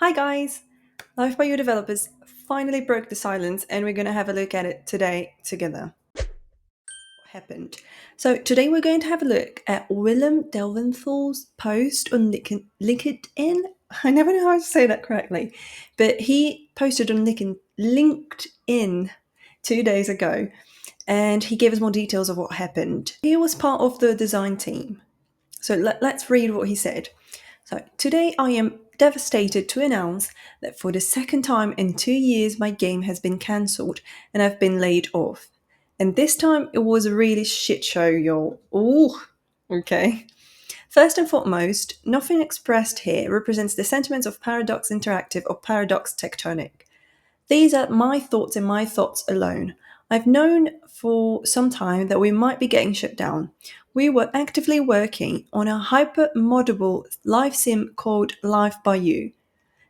Hi guys! Life by You developers finally broke the silence and we're going to have a look at it today together. What happened? So today we're going to have a look at Willem Delventhal's post on LinkedIn. I never know how to say that correctly, but he posted on LinkedIn 2 days ago and he gave us more details of what happened. He was part of the design team. So let's read what he said. So, today I am devastated to announce that for the second time in 2 years, my game has been cancelled and I've been laid off. And this time it was a really shit show, y'all. Ooh, okay. First and foremost, nothing expressed here represents the sentiments of Paradox Interactive or Paradox Tectonic. These are my thoughts and my thoughts alone. I've known for some time that we might be getting shut down. We were actively working on a hyper moddable live sim called Life by You,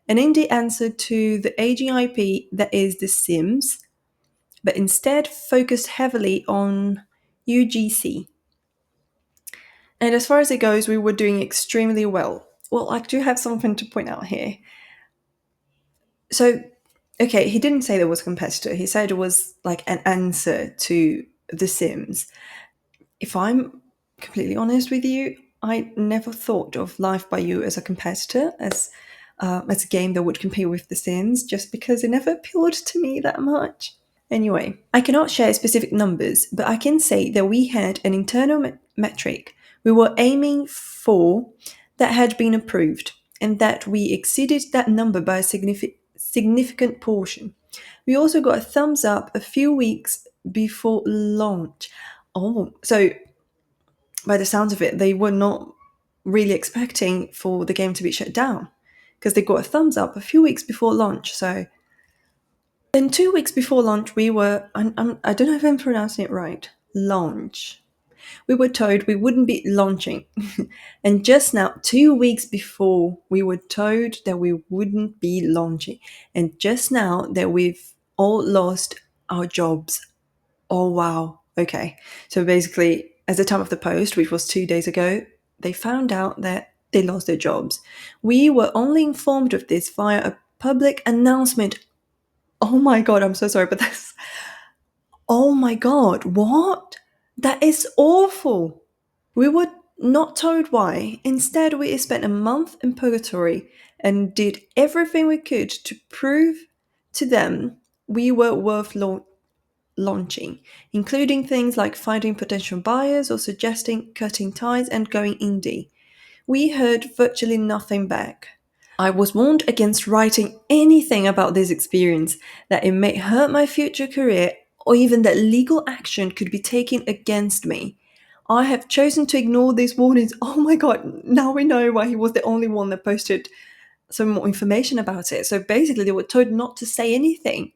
an indie answer to the aging IP that is The Sims, but instead focused heavily on UGC. And as far as it goes, we were doing extremely well. Well, I do have something to point out here. So, okay, he didn't say there was a competitor. He said it was like an answer to The Sims. If I'm completely honest with you, I never thought of Life by You as a competitor, as a game that would compete with The Sims, just because it never appealed to me that much. Anyway, I cannot share specific numbers, but I can say that we had an internal metric we were aiming for that had been approved, and that we exceeded that number by a significant portion. We also got a thumbs up a few weeks before launch. Oh, so by the sounds of it, they were not really expecting for the game to be shut down because they got a thumbs up a few weeks before launch. So then 2 weeks before launch, we were, I don't know if I'm pronouncing it right, launch. We were told we wouldn't be launching. And just now, 2 weeks before, we were told that we wouldn't be launching. And just now, that we've all lost our jobs. Oh, wow. Okay. So basically, at the time of the post, which was 2 days ago, they found out that they lost their jobs. We were only informed of this via a public announcement. Oh my God, I'm so sorry, but that's. Oh my God, what? That is awful. We were not told why. Instead, we spent a month in purgatory and did everything we could to prove to them we were worth launching, including things like finding potential buyers or suggesting cutting ties and going indie. We heard virtually nothing back. I was warned against writing anything about this experience, that it may hurt my future career, or even that legal action could be taken against me. I have chosen to ignore these warnings. Oh my God, now we know why he was the only one that posted some more information about it. So basically, they were told not to say anything.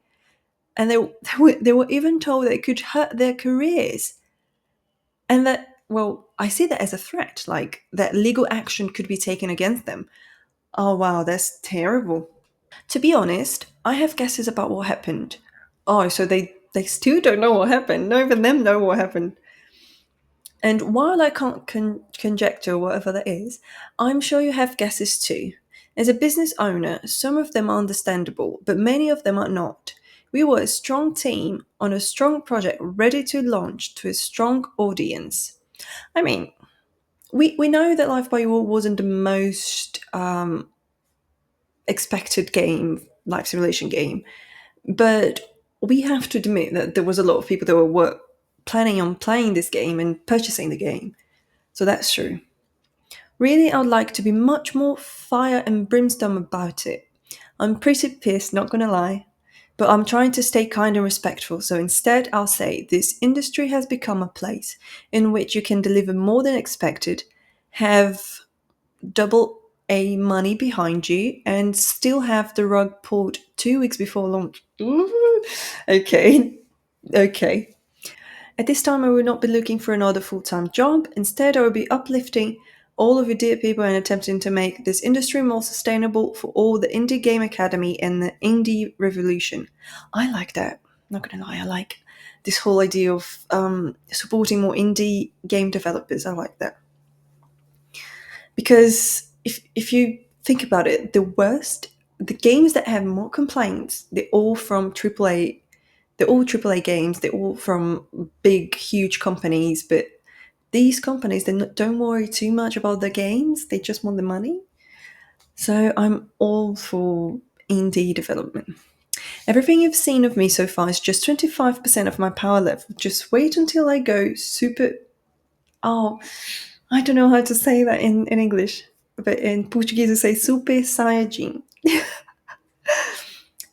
And they were even told that it could hurt their careers. And that, well, I see that as a threat, like that legal action could be taken against them. Oh wow, that's terrible. To be honest, I have guesses about what happened. Oh, so they still don't know what happened. Not even them know what happened. And while I can't conjecture whatever that is, I'm sure you have guesses too. As a business owner, some of them are understandable, but many of them are not. We were a strong team on a strong project ready to launch to a strong audience. I mean, we know that Life by You wasn't the most expected game, life simulation game, but we have to admit that there was a lot of people that were planning on playing this game and purchasing the game. So that's true. Really, I'd like to be much more fire and brimstone about it. I'm pretty pissed, not gonna lie, but I'm trying to stay kind and respectful, so instead I'll say this industry has become a place in which you can deliver more than expected, have double A money behind you, and still have the rug pulled 2 weeks before launch. Ooh, okay, okay. At this time, I will not be looking for another full time job. Instead, I will be uplifting all of you dear people and attempting to make this industry more sustainable for all the Indie Game Academy and the Indie Revolution. I like that. Not gonna lie, I like this whole idea of supporting more indie game developers. I like that. Because if you think about it, the games that have more complaints, they're all from AAA. They're all AAA games. They're all from big, huge companies. But these companies, they don't worry too much about the games. They just want the money. So I'm all for indie development. Everything you've seen of me so far is just 25% of my power level. Just wait until I go super. Oh, I don't know how to say that in English, but in Portuguese we say super saiyajin.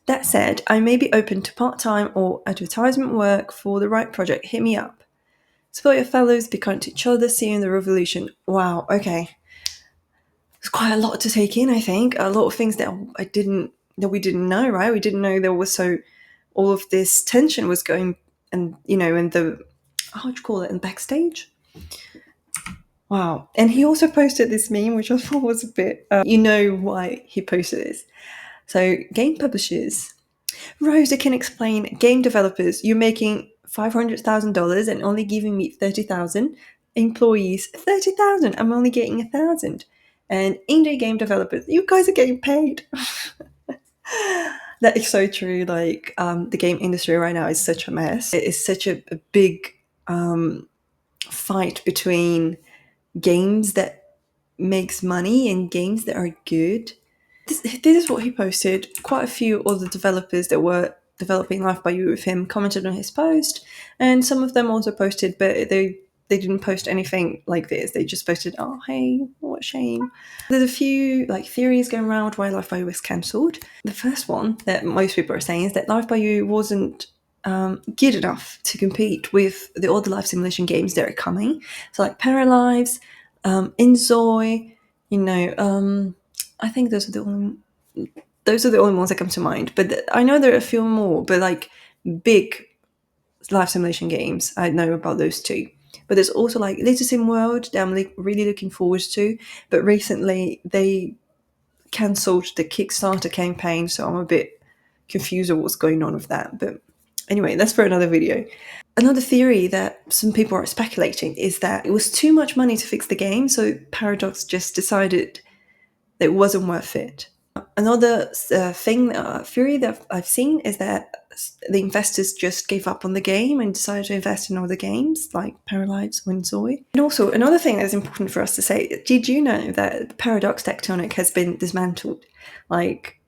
That said, I may be open to part-time or advertisement work for the right project. Hit me up. Support your fellows, be kind to each other, see you in the revolution. Wow, okay. It's quite a lot to take in, I think. A lot of things that we didn't know, right? We didn't know there was all of this tension was going, and in the, how do you call it, in backstage. Wow. And he also posted this meme, which I thought was a bit, why he posted this. So, game publishers. Rosa can explain, game developers, you're making $500,000 and only giving me 30,000. Employees, 30,000. I'm only getting 1,000. And indie game developers, you guys are getting paid. That is so true. Like, the game industry right now is such a mess. It is such a big fight between games that makes money and games that are good. This is what he posted. Quite a few other developers that were developing Life by You with him commented on his post, and some of them also posted, but they didn't post anything like this. They just posted, "Oh, hey, what a shame." There's a few theories going around why Life by You was cancelled. The first one that most people are saying is that Life by You wasn't good enough to compete with the other life simulation games that are coming. So like Paralives, Inzoi, I think those are the only ones that come to mind. But I know there are a few more, but like big life simulation games, I know about those two. But there's also like Little Sim World that I'm really looking forward to. But recently they cancelled the Kickstarter campaign, so I'm a bit confused of what's going on with that. But anyway, that's for another video. Another theory that some people are speculating is that it was too much money to fix the game, so Paradox just decided that it wasn't worth it. Another theory that I've seen is that the investors just gave up on the game and decided to invest in other games like Paralives or Zoe. And also, another thing that's important for us to say, did you know that Paradox Tectonic has been dismantled? Like,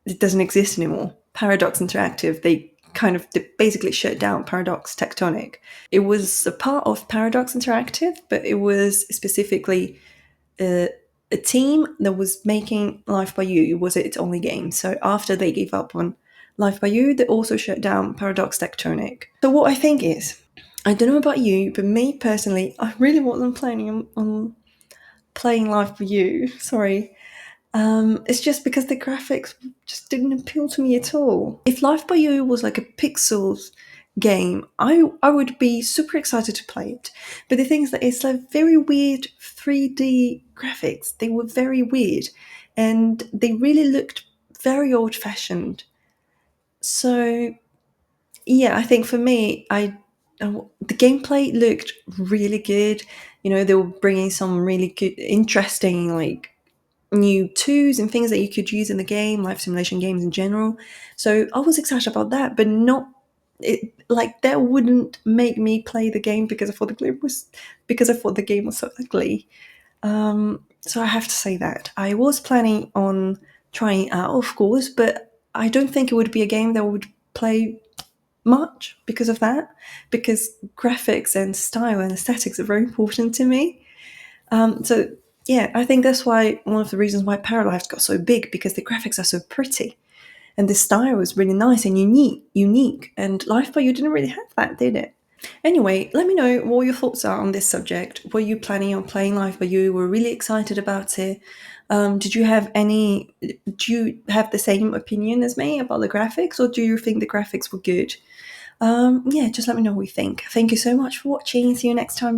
it doesn't exist anymore. Paradox Interactive, they basically shut down Paradox Tectonic. It was a part of Paradox Interactive, but it was specifically a team that was making Life by You was its only game. So after they gave up on Life by You, they also shut down Paradox Tectonic. So what I think is, I don't know about you, but me personally, I really wasn't planning on playing Life by You. Sorry. It's just because the graphics just didn't appeal to me at all. If Life by You was like a pixels game, I would be super excited to play it. But the thing is that it's like very weird 3D graphics. They were very weird, and they really looked very old-fashioned. So yeah, I think for me, the gameplay looked really good. They were bringing some really good, interesting new tools and things that you could use in the game, life simulation games in general. So I was excited about that, but not it like that wouldn't make me play the game because I thought the game was so ugly. So I have to say that I was planning on trying it out, of course, but I don't think it would be a game that I would play much because of that. Because graphics and style and aesthetics are very important to me. So yeah, I think that's why one of the reasons why Paralives got so big, because the graphics are so pretty and the style is really nice and unique. And Life by You didn't really have that, did it? Anyway, let me know what your thoughts are on this subject. Were you planning on playing Life by You? Were really excited about it? Do you have the same opinion as me about the graphics, or do you think the graphics were good? Yeah, just let me know what you think. Thank you so much for watching. See you next time.